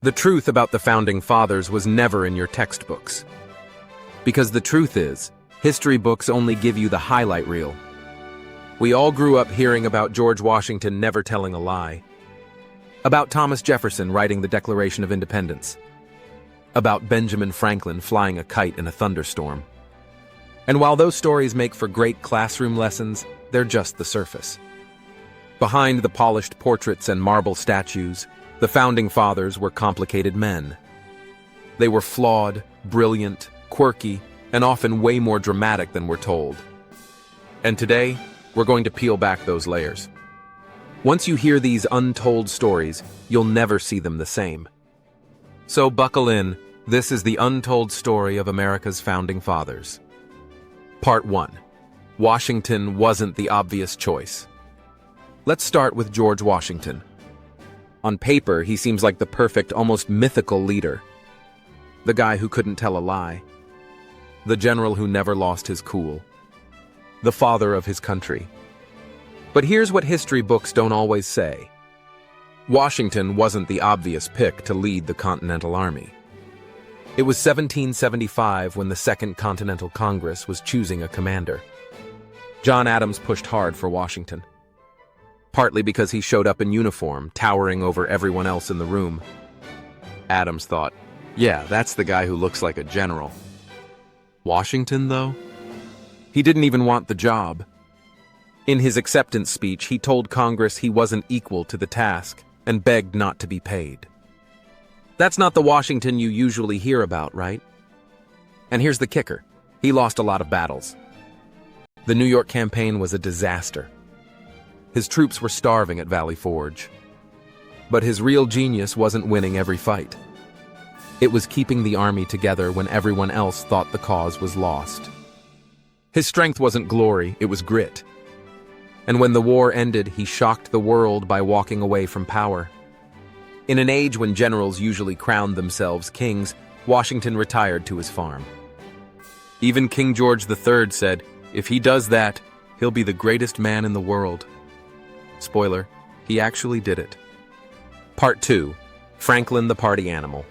The truth about the Founding Fathers was never in your textbooks. Because the truth is, history books only give you the highlight reel. We all grew up hearing about George Washington never telling a lie, about Thomas Jefferson writing the Declaration of Independence, about Benjamin Franklin flying a kite in a thunderstorm. And while those stories make for great classroom lessons, they're just the surface. Behind the polished portraits and marble statues, the Founding Fathers were complicated men. They were flawed, brilliant, quirky, and often way more dramatic than we're told. And today, we're going to peel back those layers. Once you hear these untold stories, you'll never see them the same. So buckle in, this is the untold story of America's Founding Fathers. Part 1. Washington wasn't the obvious choice. Let's start with George Washington. On paper, he seems like the perfect, almost mythical leader. The guy who couldn't tell a lie. The general who never lost his cool. The father of his country. But here's what history books don't always say. Washington wasn't the obvious pick to lead the Continental Army. It was 1775 when the Second Continental Congress was choosing a commander. John Adams pushed hard for Washington. Partly because he showed up in uniform, towering over everyone else in the room. Adams thought, yeah, that's the guy who looks like a general. Washington, though? He didn't even want the job. In his acceptance speech, he told Congress he wasn't equal to the task and begged not to be paid. That's not the Washington you usually hear about, right? And here's the kicker. He lost a lot of battles. The New York campaign was a disaster. His troops were starving at Valley Forge. But his real genius wasn't winning every fight. It was keeping the army together when everyone else thought the cause was lost. His strength wasn't glory, it was grit. And when the war ended, he shocked the world by walking away from power. In an age when generals usually crowned themselves kings, Washington retired to his farm. Even King George III said, if he does that, he'll be the greatest man in the world. Spoiler, he actually did it. Part 2. Franklin the Party Animal.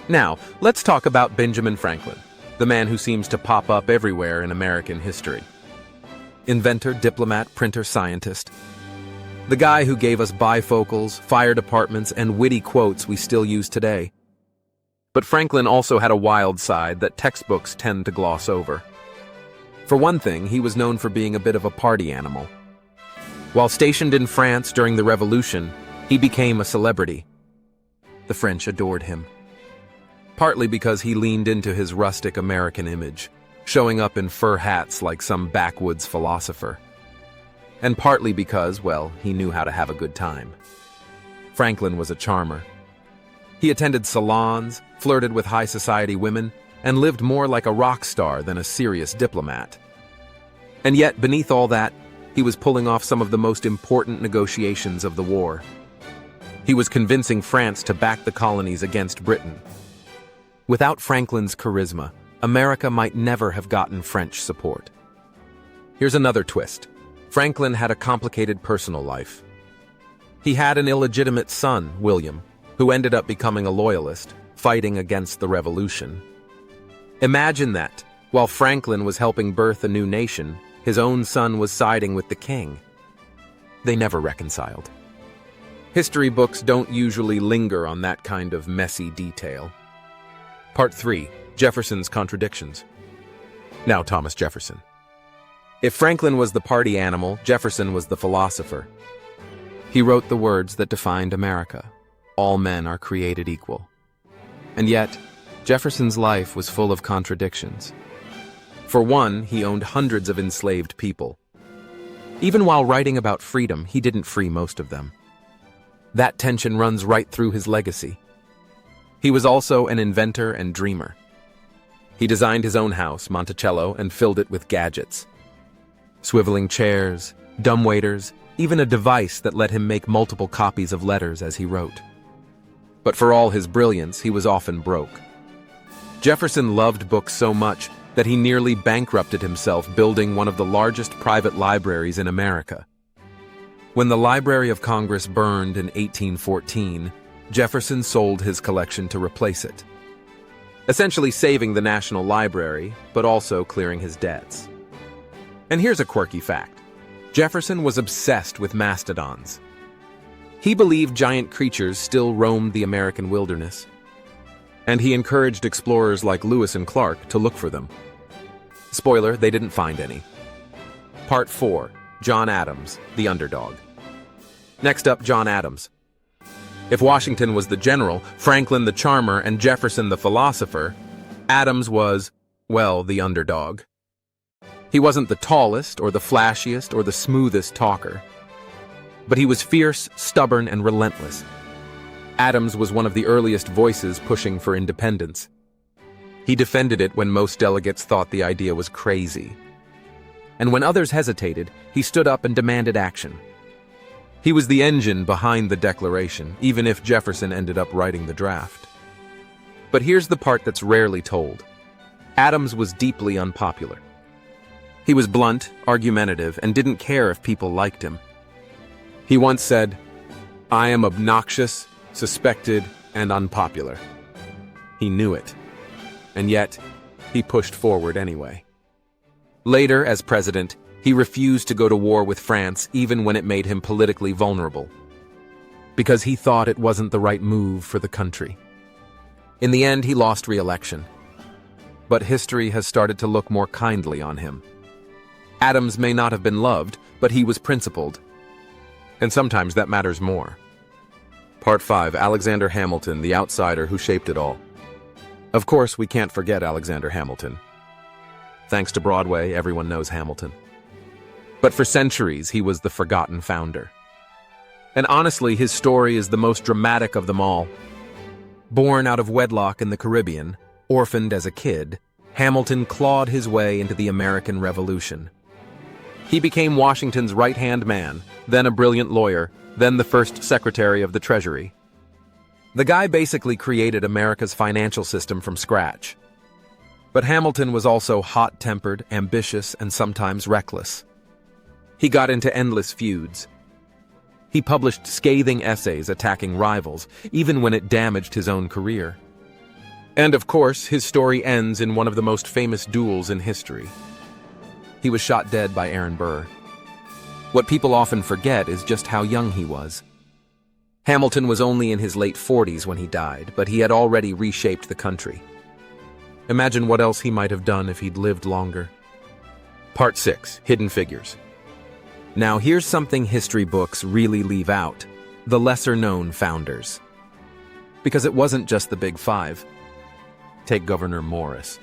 Now, let's talk about Benjamin Franklin, the man who seems to pop up everywhere in American history. Inventor, diplomat, printer, scientist. The guy who gave us bifocals, fire departments, and witty quotes we still use today. But Franklin also had a wild side that textbooks tend to gloss over. For one thing, he was known for being a bit of a party animal. While stationed in France during the Revolution, he became a celebrity. The French adored him. Partly because he leaned into his rustic American image, showing up in fur hats like some backwoods philosopher. And partly because, well, he knew how to have a good time. Franklin was a charmer. He attended salons, flirted with high society women, and lived more like a rock star than a serious diplomat. And yet, beneath all that, he was pulling off some of the most important negotiations of the war. He was convincing France to back the colonies against Britain. Without Franklin's charisma, America might never have gotten French support. Here's another twist. Franklin had a complicated personal life. He had an illegitimate son, William, who ended up becoming a loyalist, fighting against the Revolution. Imagine that, while Franklin was helping birth a new nation, his own son was siding with the king. They never reconciled. History books don't usually linger on that kind of messy detail. Part 3. Jefferson's contradictions. Now Thomas Jefferson. If Franklin was the party animal, Jefferson was the philosopher. He wrote the words that defined America. All men are created equal. And yet, Jefferson's life was full of contradictions. For one, he owned hundreds of enslaved people. Even while writing about freedom, he didn't free most of them. That tension runs right through his legacy. He was also an inventor and dreamer. He designed his own house, Monticello, and filled it with gadgets. Swiveling chairs, dumbwaiters, even a device that let him make multiple copies of letters as he wrote. But for all his brilliance, he was often broke. Jefferson loved books so much that he nearly bankrupted himself building one of the largest private libraries in America. When the Library of Congress burned in 1814, Jefferson sold his collection to replace it, essentially saving the National Library, but also clearing his debts. And here's a quirky fact. Jefferson was obsessed with mastodons. He believed giant creatures still roamed the American wilderness, and he encouraged explorers like Lewis and Clark to look for them. Spoiler, they didn't find any. Part 4. John Adams, the underdog. Next up, John Adams. If Washington was the general, Franklin the charmer, and Jefferson the philosopher, Adams was, well, the underdog. He wasn't the tallest, or the flashiest, or the smoothest talker. But he was fierce, stubborn, and relentless. Adams was one of the earliest voices pushing for independence. He defended it when most delegates thought the idea was crazy. And when others hesitated, he stood up and demanded action. He was the engine behind the Declaration, even if Jefferson ended up writing the draft. But here's the part that's rarely told. Adams was deeply unpopular. He was blunt, argumentative, and didn't care if people liked him. He once said, "I am obnoxious, suspected, and unpopular." He knew it, and yet he pushed forward anyway. Later, as president, he refused to go to war with France even when it made him politically vulnerable, because he thought it wasn't the right move for the country. In the end, he lost re-election, but history has started to look more kindly on him. Adams may not have been loved, but he was principled, and sometimes that matters more. Part 5. Alexander Hamilton, the outsider who shaped it all. Of course, we can't forget Alexander Hamilton. Thanks to Broadway, everyone knows Hamilton. But for centuries, he was the forgotten founder. And honestly, his story is the most dramatic of them all. Born out of wedlock in the Caribbean, orphaned as a kid, Hamilton clawed his way into the American Revolution. He became Washington's right-hand man, then a brilliant lawyer, then the first Secretary of the Treasury. The guy basically created America's financial system from scratch. But Hamilton was also hot-tempered, ambitious, and sometimes reckless. He got into endless feuds. He published scathing essays attacking rivals, even when it damaged his own career. And of course, his story ends in one of the most famous duels in history. He was shot dead by Aaron Burr. What people often forget is just how young he was. Hamilton was only in his late 40s when he died, but he had already reshaped the country. Imagine what else he might have done if he'd lived longer. Part 6. Hidden Figures. Now here's something history books really leave out: the lesser-known founders. Because it wasn't just the Big Five. Take Gouverneur Morris.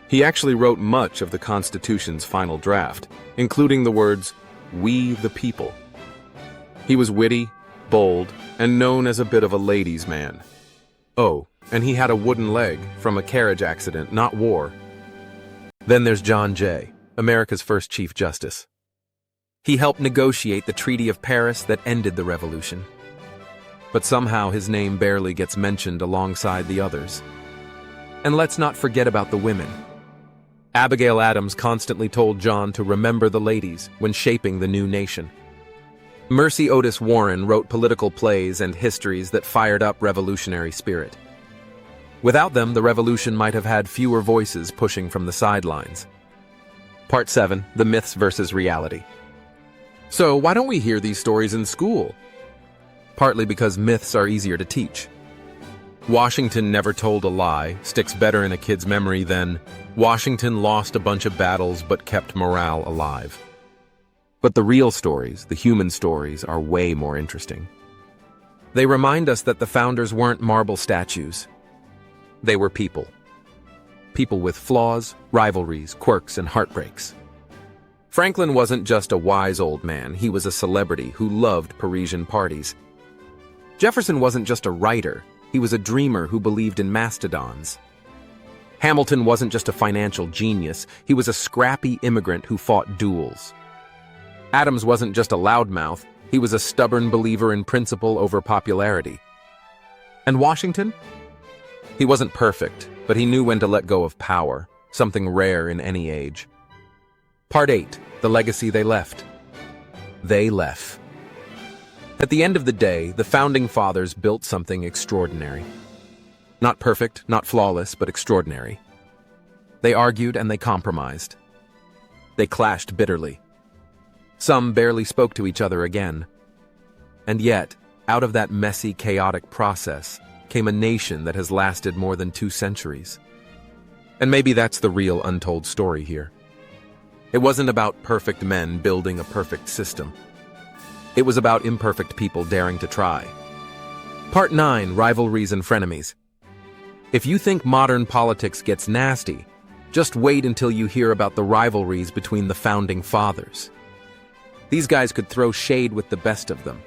He actually wrote much of the Constitution's final draft, including the words, "We the people." He was witty, bold, and known as a bit of a ladies' man. Oh, and he had a wooden leg from a carriage accident, not war. Then there's John Jay, America's first Chief Justice. He helped negotiate the Treaty of Paris that ended the Revolution. But somehow his name barely gets mentioned alongside the others. And let's not forget about the women. Abigail Adams constantly told John to remember the ladies when shaping the new nation. Mercy Otis Warren wrote political plays and histories that fired up revolutionary spirit. Without them, the revolution might have had fewer voices pushing from the sidelines. Part 7. The Myths versus Reality. So why don't we hear these stories in school? Partly because myths are easier to teach. Washington never told a lie sticks better in a kid's memory than Washington lost a bunch of battles but kept morale alive. But the real stories, the human stories, are way more interesting. They remind us that the founders weren't marble statues. They were people. People with flaws, rivalries, quirks, and heartbreaks. Franklin wasn't just a wise old man, he was a celebrity who loved Parisian parties. Jefferson wasn't just a writer, he was a dreamer who believed in mastodons. Hamilton wasn't just a financial genius, he was a scrappy immigrant who fought duels. Adams wasn't just a loudmouth, he was a stubborn believer in principle over popularity. And Washington? He wasn't perfect, but he knew when to let go of power, something rare in any age. Part 8. The Legacy They Left. They left. At the end of the day, the Founding Fathers built something extraordinary. Not perfect, not flawless, but extraordinary. They argued and they compromised. They clashed bitterly. Some barely spoke to each other again. And yet, out of that messy, chaotic process came a nation that has lasted more than 2 centuries. And maybe that's the real untold story here. It wasn't about perfect men building a perfect system. It was about imperfect people daring to try. Part 9, Rivalries and Frenemies. If you think modern politics gets nasty, just wait until you hear about the rivalries between the Founding Fathers. These guys could throw shade with the best of them.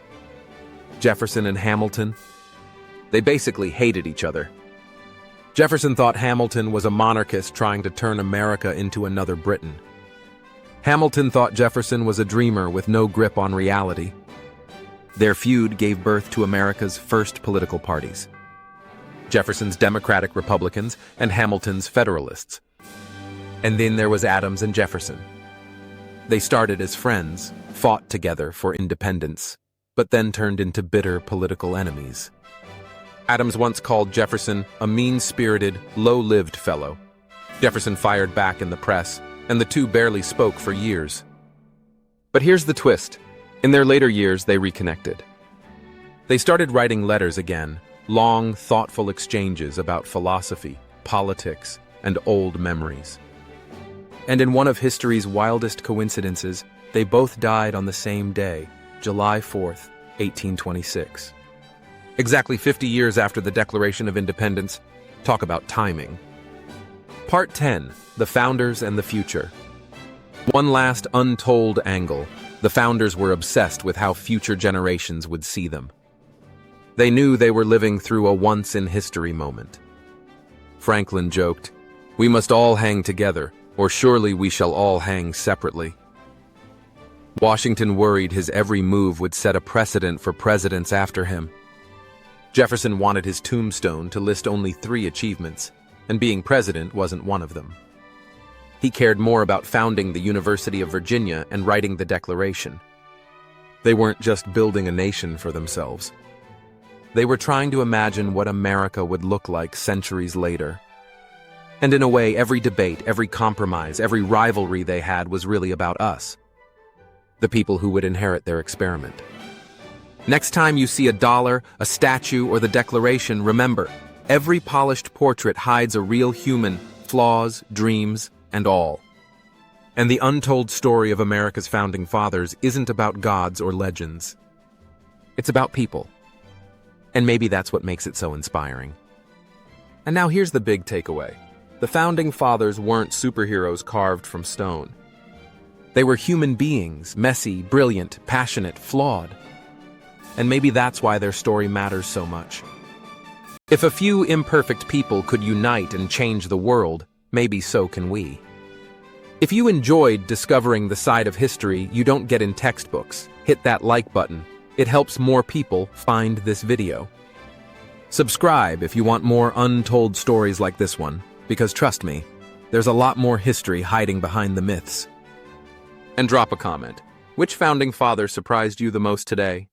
Jefferson and Hamilton, they basically hated each other. Jefferson thought Hamilton was a monarchist trying to turn America into another Britain. Hamilton thought Jefferson was a dreamer with no grip on reality. Their feud gave birth to America's first political parties: Jefferson's Democratic Republicans and Hamilton's Federalists. And then there was Adams and Jefferson. They started as friends, fought together for independence, but then turned into bitter political enemies. Adams once called Jefferson a mean-spirited, low-lived fellow. Jefferson fired back in the press, and the two barely spoke for years. But here's the twist. In their later years, they reconnected. They started writing letters again, long, thoughtful exchanges about philosophy, politics, and old memories. And in one of history's wildest coincidences, they both died on the same day, July 4th, 1826. Exactly 50 years after the Declaration of Independence. Talk about timing. Part 10, The Founders and the Future. One last untold angle. The founders were obsessed with how future generations would see them. They knew they were living through a once-in-history moment. Franklin joked, "We must all hang together, or surely we shall all hang separately." Washington worried his every move would set a precedent for presidents after him. Jefferson wanted his tombstone to list only 3 achievements, and being president wasn't one of them. He cared more about founding the University of Virginia and writing the Declaration. They weren't just building a nation for themselves. They were trying to imagine what America would look like centuries later. And in a way, every debate, every compromise, every rivalry they had was really about us, the people who would inherit their experiment. Next time you see a dollar, a statue, or the Declaration, remember, every polished portrait hides a real human, flaws, dreams, and all. And the untold story of America's Founding Fathers isn't about gods or legends. It's about people. And maybe that's what makes it so inspiring. And now here's the big takeaway. The Founding Fathers weren't superheroes carved from stone. They were human beings, messy, brilliant, passionate, flawed. And maybe that's why their story matters so much. If a few imperfect people could unite and change the world, maybe so can we. If you enjoyed discovering the side of history you don't get in textbooks, hit that like button. It helps more people find this video. Subscribe if you want more untold stories like this one, because trust me, there's a lot more history hiding behind the myths. And drop a comment. Which Founding Father surprised you the most today?